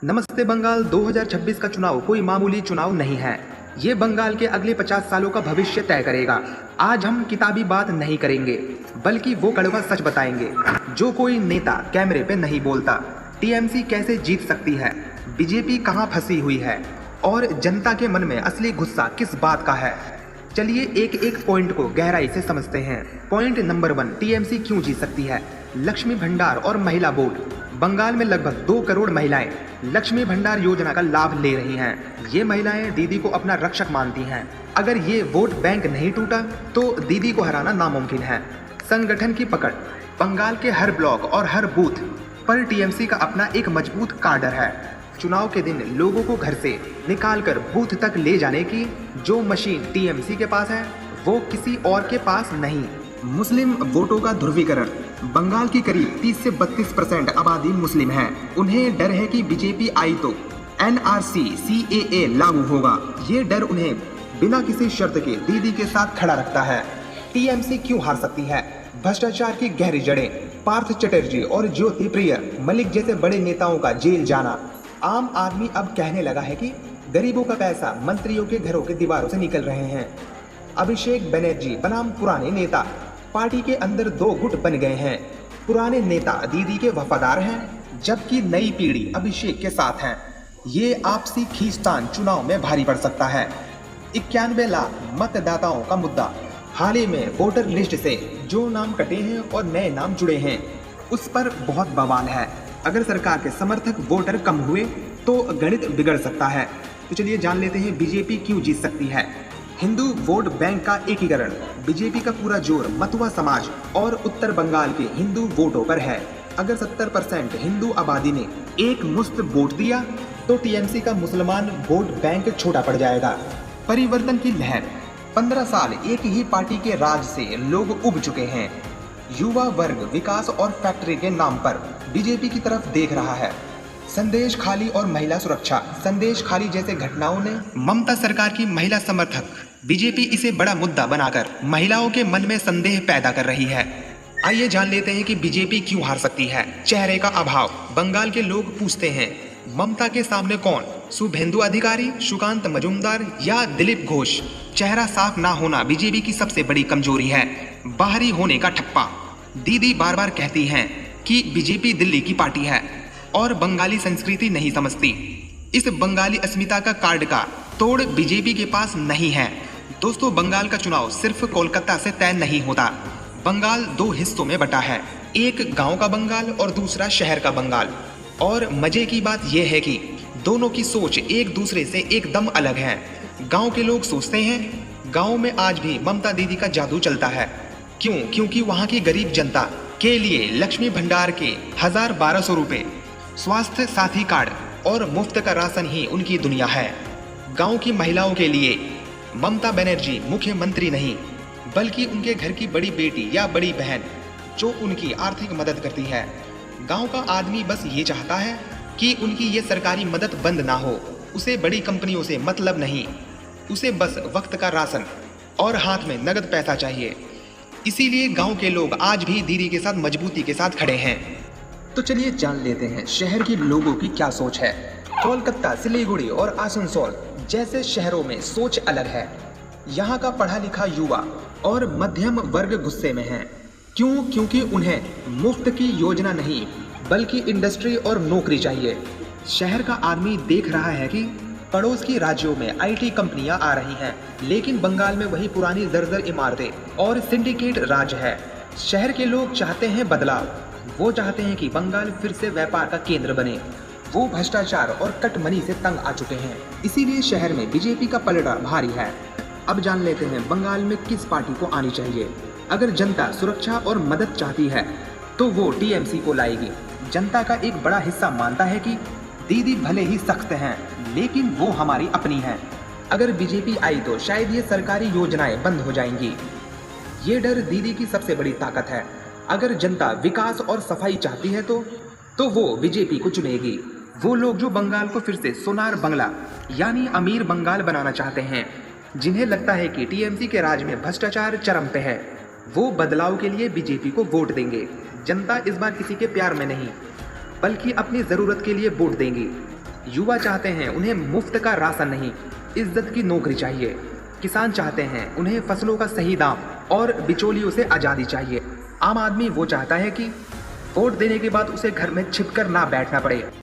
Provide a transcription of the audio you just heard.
नमस्ते बंगाल 2026 का चुनाव कोई मामूली चुनाव नहीं है। ये बंगाल के अगले 50 सालों का भविष्य तय करेगा। आज हम किताबी बात नहीं करेंगे, बल्कि वो कड़वा सच बताएंगे जो कोई नेता कैमरे पे नहीं बोलता। टीएमसी कैसे जीत सकती है, बीजेपी कहाँ फंसी हुई है और जनता के मन में असली गुस्सा किस बात का है। चलिए एक एक पॉइंट को गहराई से समझते हैं। पॉइंट नंबर 1, टीएमसी क्यों जीत सकती है। लक्ष्मी भंडार और महिला वोट। बंगाल में लगभग 2 करोड़ महिलाएं लक्ष्मी भंडार योजना का लाभ ले रही हैं। ये महिलाएं दीदी को अपना रक्षक मानती हैं। अगर ये वोट बैंक नहीं टूटा तो दीदी को हराना नामुमकिन है। संगठन की पकड़। बंगाल के हर ब्लॉक और हर बूथ पर टीएमसी का अपना एक मजबूत काडर है। चुनाव के दिन लोगों को घर से निकालकर बूथ तक ले जाने की जो मशीन टीएमसी के पास है, वो किसी और के पास नहीं। मुस्लिम वोटों का ध्रुवीकरण। बंगाल की करीब 30 से 32% आबादी मुस्लिम है। उन्हें डर है कि बीजेपी आई तो एनआरसी सीएए लागू होगा। ये डर उन्हें बिना किसी शर्त के दीदी के साथ खड़ा रखता है। टीएमसी क्यों हार सकती है। भ्रष्टाचार की गहरी जड़ें। पार्थ चटर्जी और ज्योति प्रिय मलिक जैसे बड़े नेताओं का जेल जाना। आम आदमी अब कहने लगा है कि गरीबों का पैसा मंत्रियों के घरों के दीवारों से निकल रहे हैं। अभिषेक बनर्जी बनाम पुराने नेता पार्टी के अंदर 2 गुट बन गए हैं। पुराने नेता दीदी के वफादार हैं, जबकि नई पीढ़ी अभिषेक के साथ है। ये आपसी खींचतान चुनाव में भारी पड़ सकता है। 91 लाख मतदाताओं का मुद्दा। हाल ही में वोटर लिस्ट से जो नाम कटे हैं और नए नाम जुड़े हैं, उस पर बहुत बवाल है। अगर सरकार के समर्थक वोटर कम हुए तो गणित बिगड़ सकता है। तो चलिए जान लेते हैं बीजेपी क्यों जीत सकती है। हिंदू वोट बैंक का एकीकरण। बीजेपी का पूरा जोर मतुआ समाज और उत्तर बंगाल के हिंदू वोटों पर है। अगर 70% हिंदू आबादी ने एक मुश्त वोट दिया तो टीएमसी का मुसलमान वोट बैंक छोटा पड़ जाएगा। परिवर्तन की लहर। 15 साल एक ही पार्टी के राज से लोग उब चुके हैं। युवा वर्ग विकास और फैक्ट्री के नाम पर बीजेपी की तरफ देख रहा है। संदेश खाली और महिला सुरक्षा। संदेश खाली जैसे घटनाओं ने ममता सरकार की महिला समर्थक बीजेपी इसे बड़ा मुद्दा बनाकर महिलाओं के मन में संदेह पैदा कर रही है। आइए जान लेते हैं कि बीजेपी क्यों हार सकती है। चेहरे का अभाव। बंगाल के लोग पूछते हैं ममता के सामने कौन, शुभेंदु अधिकारी, सुकांत मजूमदार या दिलीप घोष। चेहरा साफ ना होना बीजेपी की सबसे बड़ी कमजोरी है। बाहरी होने का ठप्पा। दीदी बार बार कहती हैं कि बीजेपी दिल्ली की पार्टी है और बंगाली संस्कृति नहीं समझती। इस बंगाली अस्मिता का कार्ड का तोड़ बीजेपी के पास नहीं है। दोस्तों, बंगाल का चुनाव सिर्फ कोलकाता से तय नहीं होता। बंगाल 2 हिस्सों में बटा है, एक गांव का बंगाल और दूसरा शहर का बंगाल। और मजे की बात यह है कि दोनों की सोच एक दूसरे से एकदम अलग है। गांव के लोग सोचते हैं गांव में आज भी ममता दीदी का जादू चलता है। क्यों? क्योंकि वहां की गरीब जनता के लिए लक्ष्मी भंडार के 1000-1200 रुपए, स्वास्थ्य साथी कार्ड और मुफ्त का राशन ही उनकी दुनिया है। गांव की महिलाओं के लिए ममता बनर्जी मुख्यमंत्री नहीं, बल्कि उनके घर की बड़ी बेटी या बड़ी बहन जो उनकी आर्थिक मदद करती है। गांव का आदमी बस ये चाहता है कि उनकी ये सरकारी मदद बंद ना हो। उसे बड़ी कंपनियों से मतलब नहीं, उसे बस वक्त का राशन और हाथ में नगद पैसा चाहिए। इसीलिए गांव के लोग आज भी दीदी के साथ मजबूती के साथ खड़े हैं। तो चलिए जान लेते हैं शहर के लोगों की क्या सोच है। कोलकाता, सिलीगुड़ी और आसनसोल जैसे शहरों में सोच अलग है। यहाँ का पढ़ा लिखा युवा और मध्यम वर्ग गुस्से में है। क्यों? क्योंकि उन्हें मुफ्त की योजना नहीं, बल्कि इंडस्ट्री और नौकरी चाहिए। शहर का आदमी देख रहा है कि पड़ोस की राज्यों में आईटी कंपनियां आ रही हैं, लेकिन बंगाल में वही पुरानी जर्जर इमारतें और सिंडिकेट राज है। शहर के लोग चाहते हैं बदलाव। वो चाहते हैं कि बंगाल फिर से व्यापार का केंद्र बने। वो भ्रष्टाचार और कट मनी से तंग आ चुके हैं। इसीलिए शहर में बीजेपी का पलड़ा भारी है। अब जान लेते हैं बंगाल में किस पार्टी को आनी चाहिए। अगर जनता सुरक्षा और मदद चाहती है तो वो टीएमसी को लाएगी। जनता का एक बड़ा हिस्सा मानता है कि दीदी भले ही सख्त हैं, लेकिन वो हमारी अपनी हैं। अगर बीजेपी आई तो शायद ये सरकारी योजनाएं बंद हो जाएंगी। ये डर दीदी की सबसे बड़ी ताकत है। अगर जनता विकास और सफाई चाहती है तो वो बीजेपी को चुनेगी। वो लोग जो बंगाल को फिर से सोनार बंगला यानी अमीर बंगाल बनाना चाहते हैं, जिन्हें लगता है कि टीएमसी के राज में भ्रष्टाचार चरम पे है, वो बदलाव के लिए बीजेपी को वोट देंगे। जनता इस बार किसी के प्यार में नहीं, बल्कि अपनी जरूरत के लिए वोट देंगी। युवा चाहते हैं उन्हें मुफ्त का राशन नहीं, इज्जत की नौकरी चाहिए। किसान चाहते हैं उन्हें फसलों का सही दाम और बिचौलियों से आज़ादी चाहिए। आम आदमी वो चाहता है कि वोट देने के बाद उसे घर में छिपकर ना बैठना पड़े।